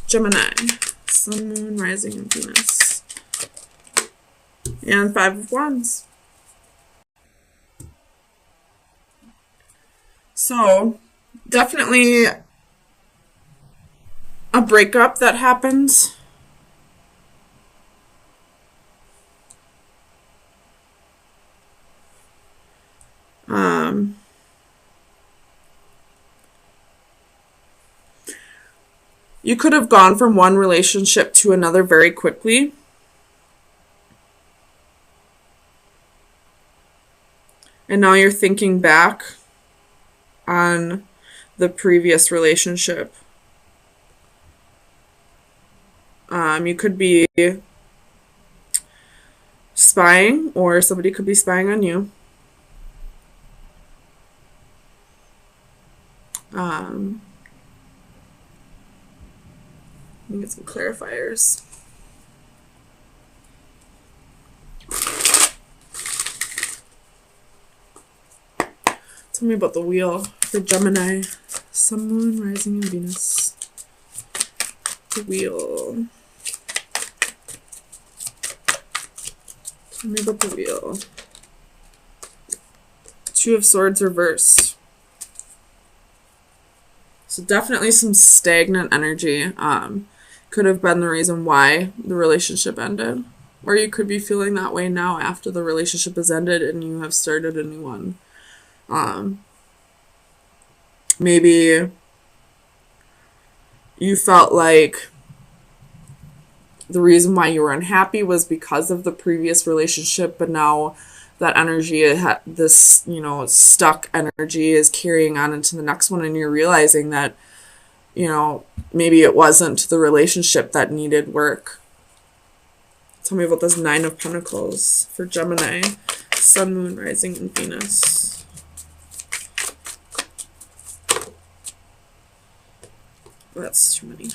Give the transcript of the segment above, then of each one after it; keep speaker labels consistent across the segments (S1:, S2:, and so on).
S1: Gemini, Sun, Moon, Rising, and Venus. And 5 of Wands. So, definitely a breakup that happens. You could have gone from one relationship to another very quickly. And now you're thinking back on the previous relationship. You could be spying, or somebody could be spying on you. Let me get some clarifiers. Tell me about the wheel for Gemini, Sun, Moon, Rising, and Venus. The wheel. Tell me about the wheel. 2 of Swords reversed. So definitely some stagnant energy. Could have been the reason why the relationship ended. Or you could be feeling that way now after the relationship has ended and you have started a new one. Maybe you felt like the reason why you were unhappy was because of the previous relationship, but now that energy, this, stuck energy is carrying on into the next one, and you're realizing that, maybe it wasn't the relationship that needed work. Tell me about this 9 of Pentacles for Gemini, Sun, Moon, Rising, and Venus. That's too many.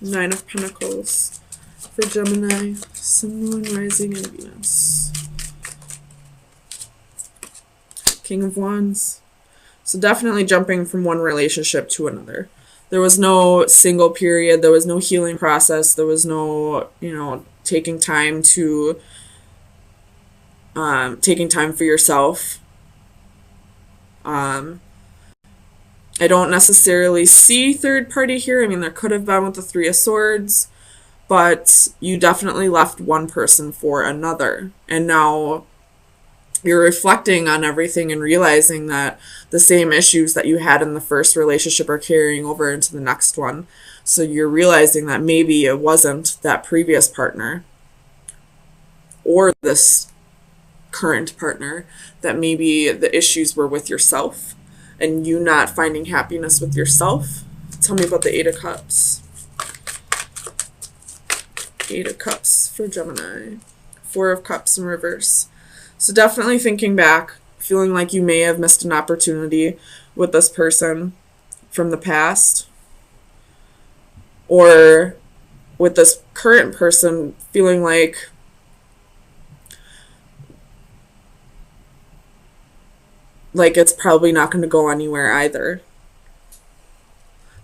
S1: 9 of Pentacles for Gemini, Sun, Moon, Rising, and Venus. King of Wands. So definitely jumping from one relationship to another. There was no single period. There was no healing process. There was no, taking time for yourself. I don't necessarily see third party here. I mean, there could have been with the 3 of Swords, but you definitely left one person for another. And now you're reflecting on everything and realizing that the same issues that you had in the first relationship are carrying over into the next one. So you're realizing that maybe it wasn't that previous partner or this current partner, that maybe the issues were with yourself and you not finding happiness with yourself. Tell me about the 8 of Cups. 8 of Cups for Gemini. 4 of Cups in reverse. So definitely thinking back, feeling like you may have missed an opportunity with this person from the past, or with this current person feeling like it's probably not going to go anywhere either.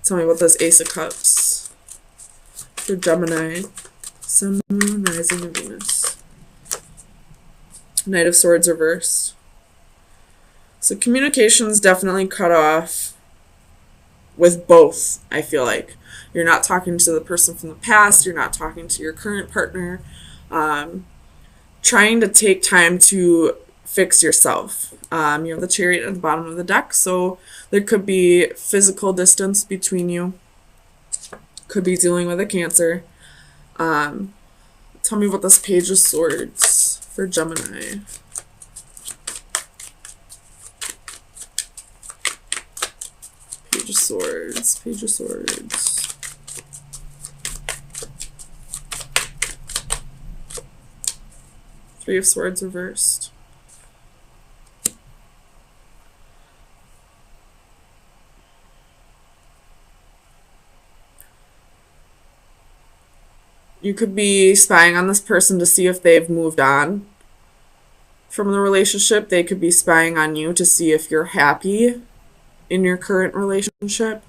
S1: Tell me about this Ace of Cups for Gemini, Sun, Moon, Rising, and Venus. Knight of Swords reversed. So communication's definitely cut off with both, I feel like. You're not talking to the person from the past. You're not talking to your current partner. Trying to take time to fix yourself. You have the Chariot at the bottom of the deck, so there could be physical distance between you. Could be dealing with a Cancer. Tell me about this Page of Swords for Gemini. Page of Swords, Page of Swords. Three of Swords reversed. You could be spying on this person to see if they've moved on from the relationship. They could be spying on you to see if you're happy in your current relationship.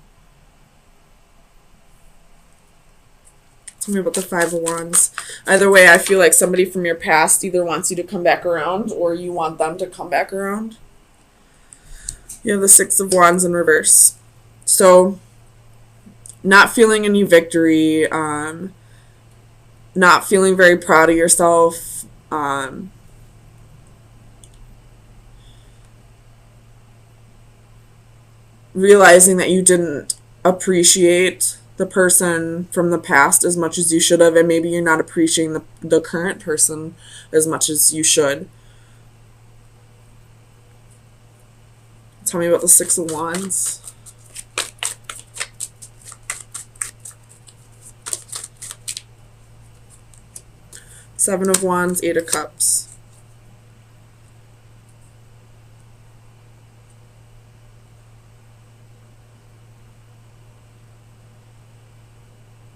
S1: Tell me about the Five of Wands. Either way, I feel like somebody from your past either wants you to come back around or you want them to come back around. You have the Six of Wands in reverse. So, not feeling any victory, not feeling very proud of yourself, realizing that you didn't appreciate the person from the past as much as you should have, and maybe you're not appreciating the current person as much as you should. Tell me about the Six of Wands. Seven of Wands, Eight of Cups.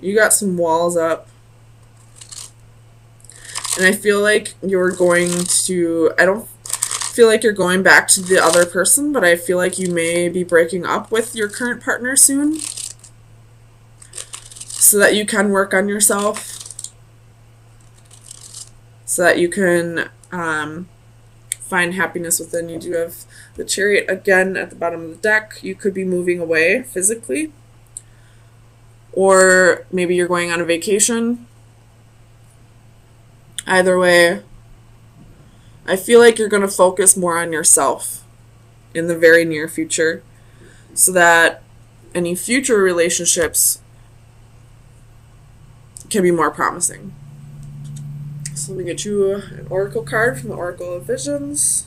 S1: You got some walls up. And I feel like you're going to, I don't feel like you're going back to the other person, but I feel like you may be breaking up with your current partner soon so that you can work on yourself, so that you can find happiness within. You do have the Chariot again at the bottom of the deck. You could be moving away physically, or maybe you're going on a vacation. Either way, I feel like you're going to focus more on yourself in the very near future so that any future relationships can be more promising. So let me get you an oracle card from the Oracle of Visions.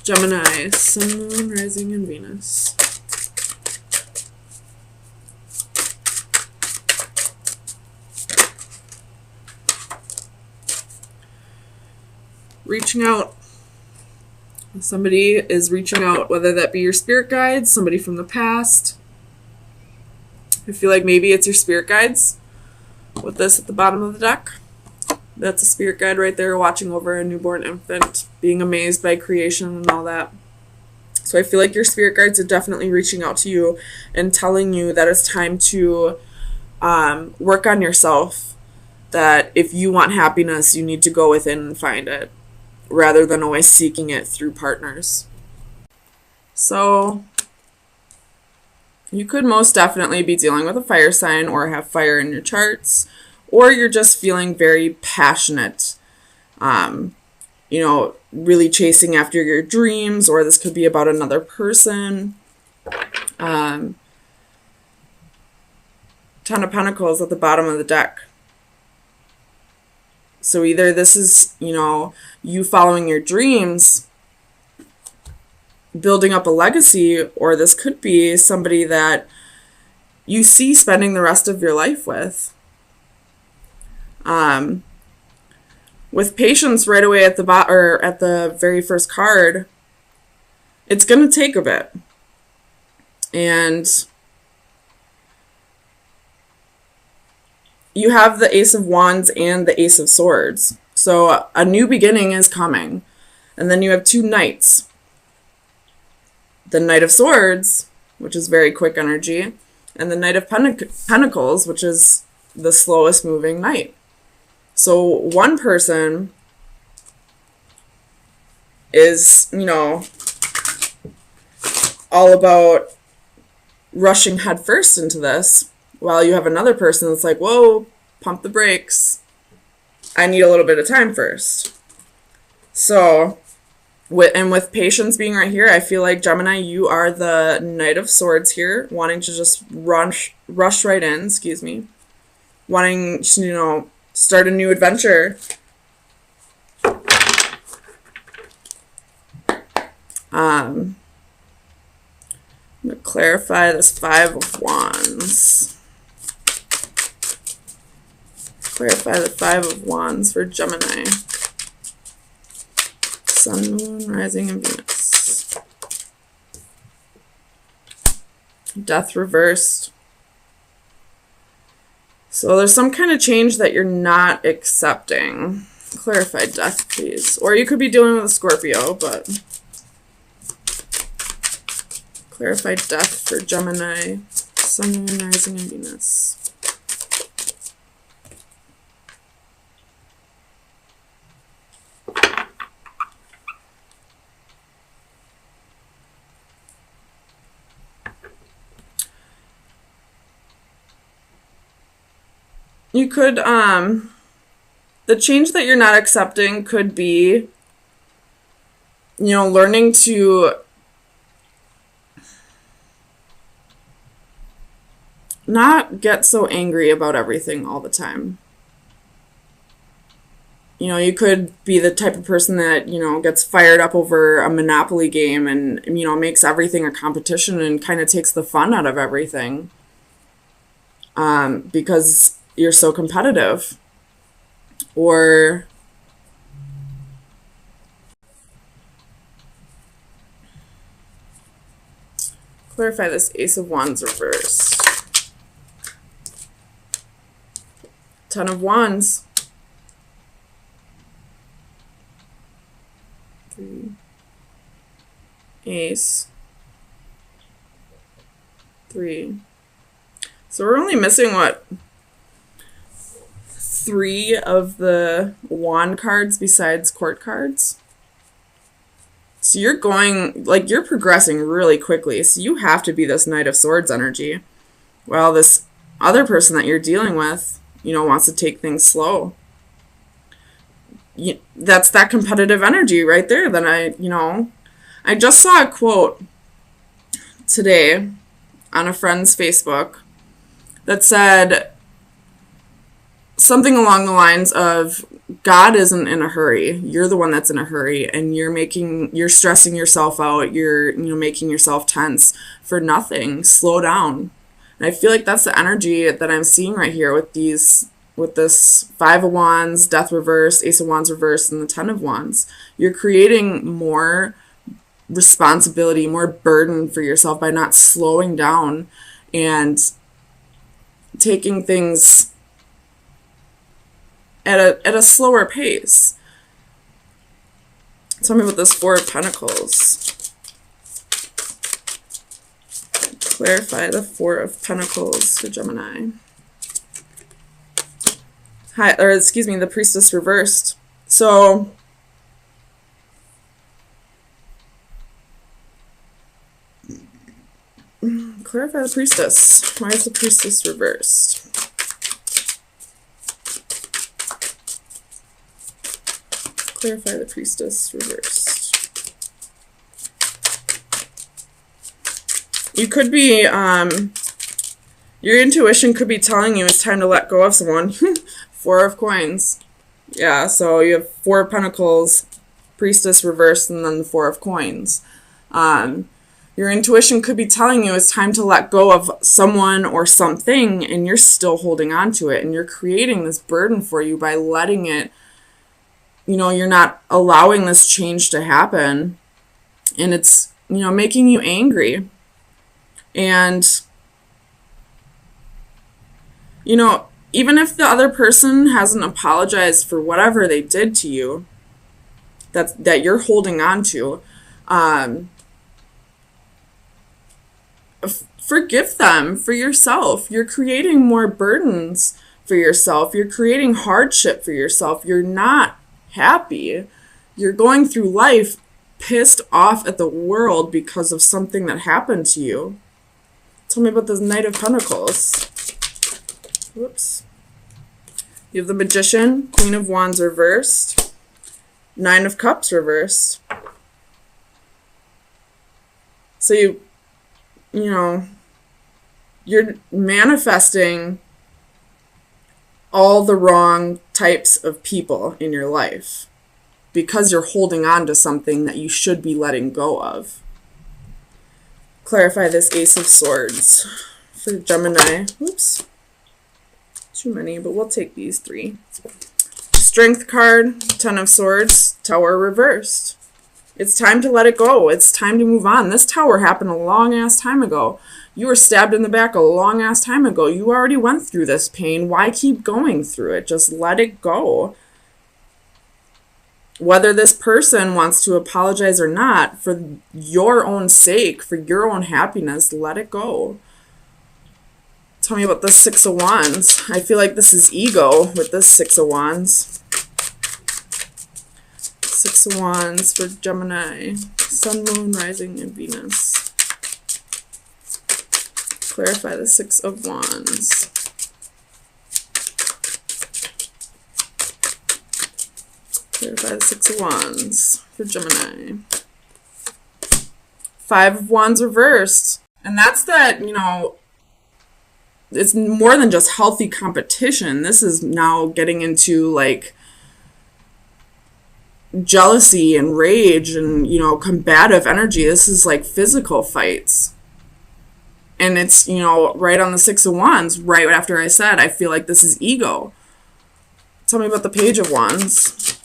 S1: Gemini, Sun, Moon, Rising, and Venus. Reaching out. Somebody is reaching out, whether that be your spirit guides, somebody from the past. I feel like maybe it's your spirit guides with this at the bottom of the deck. That's a spirit guide right there watching over a newborn infant, being amazed by creation and all that. So I feel like your spirit guides are definitely reaching out to you and telling you that it's time to work on yourself, that if you want happiness, you need to go within and find it, rather than always seeking it through partners. So you could most definitely be dealing with a fire sign or have fire in your charts, or you're just feeling very passionate, really chasing after your dreams, or this could be about another person. Ten of Pentacles at the bottom of the deck. So either this is, you following your dreams, building up a legacy, or this could be somebody that you see spending the rest of your life with. With Patience right away at the very first card, it's going to take a bit. And you have the Ace of Wands and the Ace of Swords. So a new beginning is coming. And then you have two Knights. The Knight of Swords, which is very quick energy, and the Knight of Pentacles, which is the slowest moving knight. So one person is, all about rushing headfirst into this, while you have another person that's like, whoa, pump the brakes. I need a little bit of time first. So, with Patience being right here, I feel like, Gemini, you are the Knight of Swords here, wanting to just rush right in, wanting to, start a new adventure. I'm going to clarify this Five of Wands. Clarify the Five of Wands for Gemini. Sun, Moon, Rising, and Venus. Death reversed. So there's some kind of change that you're not accepting. Clarify death, please. Or you could be dealing with a Scorpio, but clarify death for Gemini, Sun, Moon, Rising, and Venus. You could, the change that you're not accepting could be, learning to not get so angry about everything all the time. You could be the type of person that, gets fired up over a Monopoly game and, makes everything a competition and kind of takes the fun out of everything. Because you're so competitive. Or clarify this Ace of Wands reversed. Ten of Wands. 3. Ace. 3. So we're only missing, what, 3 of the wand cards besides court cards? So you're going, you're progressing really quickly. So you have to be this Knight of Swords energy. Well, this other person that you're dealing with, wants to take things slow. That's that competitive energy right there that I just saw a quote today on a friend's Facebook that said something along the lines of, God isn't in a hurry. You're the one that's in a hurry, and you're stressing yourself out. You're, making yourself tense for nothing. Slow down. And I feel like that's the energy that I'm seeing right here with this 5 of Wands, Death reversed, Ace of Wands reversed, and the 10 of Wands. You're creating more responsibility, more burden for yourself by not slowing down and taking things at a slower pace. Tell me about this 4 of Pentacles. Clarify the 4 of Pentacles for Gemini. The Priestess reversed. So clarify the Priestess. Why is the Priestess reversed? Clarify the Priestess reversed. You could be, your intuition could be telling you it's time to let go of someone. 4 of Coins. Yeah, so you have 4 of Pentacles, Priestess reversed, and then the 4 of Coins. Your intuition could be telling you it's time to let go of someone or something, and you're still holding on to it, and you're creating this burden for you by letting it, you're not allowing this change to happen, and it's, making you angry. And, even if the other person hasn't apologized for whatever they did to you, that you're holding on to, forgive them for yourself. You're creating more burdens for yourself. You're creating hardship for yourself. You're not happy. You're going through life pissed off at the world because of something that happened to you. Tell me about this Knight of Pentacles. Whoops. You have the Magician, Queen of Wands reversed, 9 of Cups reversed. So you're manifesting all the wrong types of people in your life because you're holding on to something that you should be letting go of. Clarify this Ace of Swords for Gemini. Oops. Too many, but we'll take these 3. Strength card, 10 of Swords, Tower reversed. It's time to let it go. It's time to move on. This tower happened a long-ass time ago. You were stabbed in the back a long-ass time ago. You already went through this pain. Why keep going through it? Just let it go. Whether this person wants to apologize or not, for your own sake, for your own happiness, let it go. Tell me about the Six of Wands. I feel like this is ego with this Six of Wands. Six of Wands for Gemini. Sun, Moon, Rising, and Venus. Clarify the Six of Wands. Clarify the Six of Wands for Gemini. Five of Wands reversed. And that's that, you know, it's more than just healthy competition. This is now getting into like jealousy and rage and, you know, combative energy. This is like physical fights. And it's, you know, right on the Six of Wands, right after I said, I feel like this is ego. Tell me about the Page of Wands.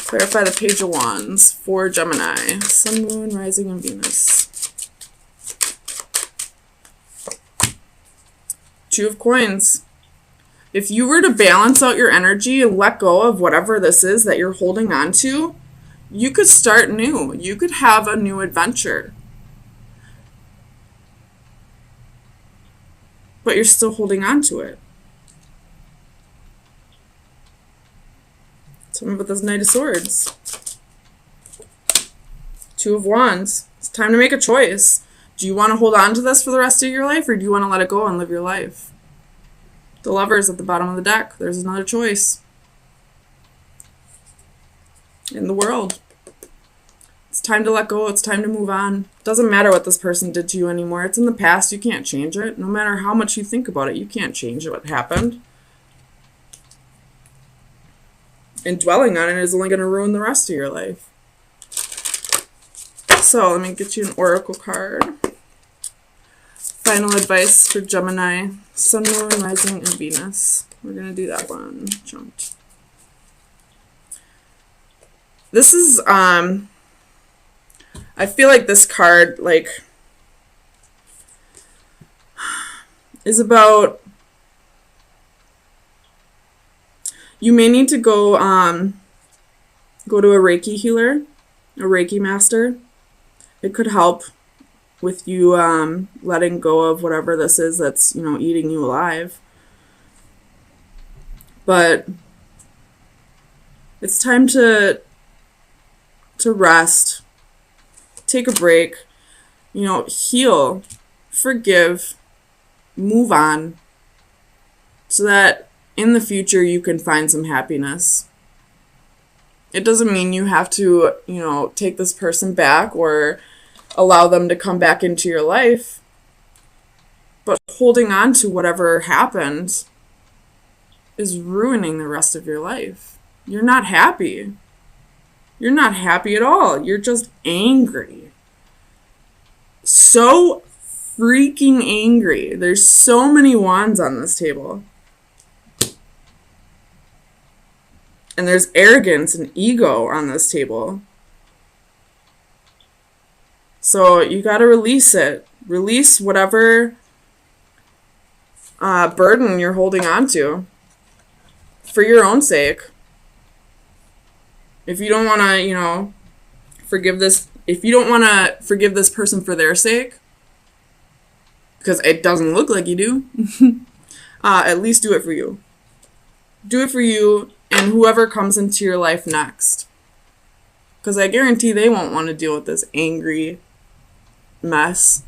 S1: Clarify the Page of Wands for Gemini. Sun, Moon, Rising, and Venus. Two of Coins. If you were to balance out your energy and let go of whatever this is that you're holding on to, you could start new. You could have a new adventure. But you're still holding on to it. Tell me about this Knight of Swords. Two of Wands. It's time to make a choice. Do you want to hold on to this for the rest of your life, or do you want to let it go and live your life? The Lovers at the bottom of the deck. There's another choice. In the World. It's time to let go. It's time to move on. It doesn't matter what this person did to you anymore. It's in the past. You can't change it. No matter how much you think about it, you can't change what happened. And dwelling on it is only going to ruin the rest of your life. So let me get you an oracle card. Final advice for Gemini. Sun, Moon, Rising, and Venus. We're going to do that one. Jumped. This is, I feel like this card, like, is about, you may need to go to a Reiki healer, a Reiki master. It could help with you letting go of whatever this is that's, you know, eating you alive. But it's time to rest, take a break, you know, heal, forgive, move on, so that in the future you can find some happiness. It doesn't mean you have to, you know, take this person back or allow them to come back into your life, but holding on to whatever happened is ruining the rest of your life. You're not happy. You're not happy at all. You're just angry. So freaking angry. There's so many wands on this table. And there's arrogance and ego on this table. So you got to release it. Release whatever burden you're holding on to for your own sake. If you don't want to, you know, if you don't want to forgive this person for their sake, because it doesn't look like you do, at least do it for you. Do it for you and whoever comes into your life next. Because I guarantee they won't want to deal with this angry mess.